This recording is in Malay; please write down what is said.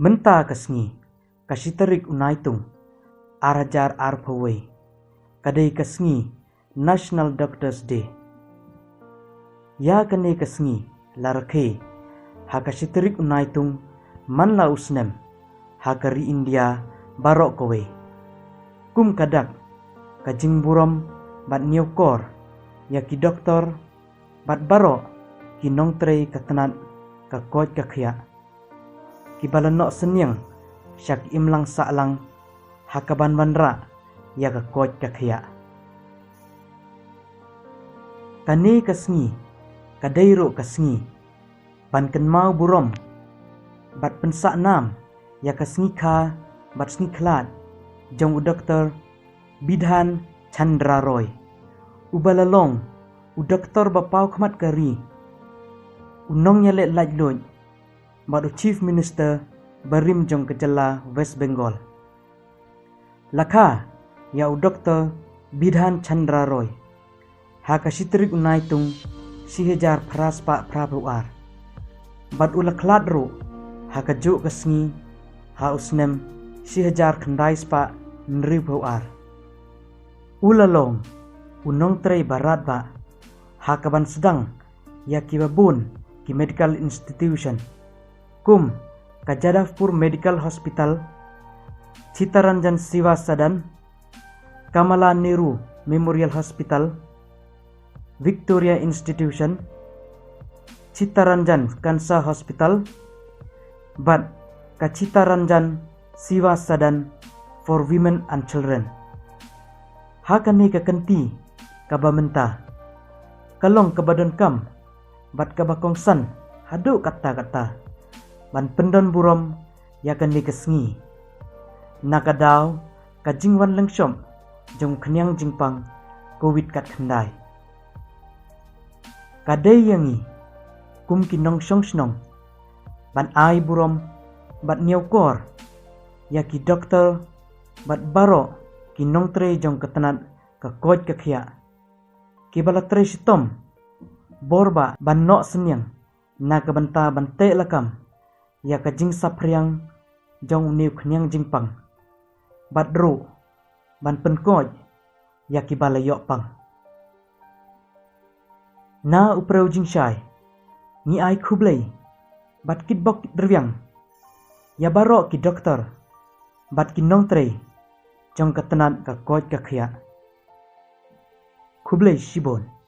Menta kasngi, kasiterik unaitung, arajar arpaway, kadai kasngi, National Doctors Day. Ya kane kasngi, larake, hakasiterik unaitung, manla usnem, hakari India, barok kowe. Kum kadak, kajing burom, bat niokor, ya ki doktor, bat barok, ki nongtrei katenat, kakot kakya. Ki balanok senyang, syak imlang saklang, hakaban bandra, ya kakot kakya. Kane kasngi, kadairo kasngi, banken mau burom, bat pensak nam, ya kasngi ka, bat sngi klat, jong u doktor, Bidhan Chandra Roy. Ubalalong, u doktor bapau khamat kari, unong nya let laj loj, bat u chief minister, barim jong kejala West Bengal. Lakha, ya u doktor, Bidhan Chandra Roy. Hakasiterik unaitung, 1000 pras pak prabuar. Bat u laklat ro, hakajuk kasngi, ha usnem, 1000 khandai spa nribuar. Ulalong, unong trei barat ba, hakaban sedang, ya kibabun, ki medical institution. Kum, Kajadavpur Medical Hospital, Chittaranjan Siva Sadan, Kamala Nehru Memorial Hospital, Victoria Institution, Chittaranjan Kansa Hospital, but Chittaranjan Siva Sadan for Women and Children. Hakane kakenti kabamenta, kalong kabadon kam, bat kabakongsan, hadu kata-kata, ban pendon burom yakan kesngi. Nakadaw kajingwan lengsyom, jong kenyang jingpang, COVID kat kendai. Kadai yangi, kum kinong syong, ban ai burom, bat niaukor, yaki doktor, bat baro, kinong tre jong ketenat kakoj kakya. Kibala tre sitom, borba ban nok senyang, na kabenta bante lakam, ya kajing sapriang, jong niu kenyang jingpang. Bat ro, ban penkoj, ya kibala yok pang. Na upreu jing syai, ni ai kublai, bat kitbok derviang, ya baro ki doktor, bat kinong tre, jong ketenat kakoj kakya. Kublai shibon.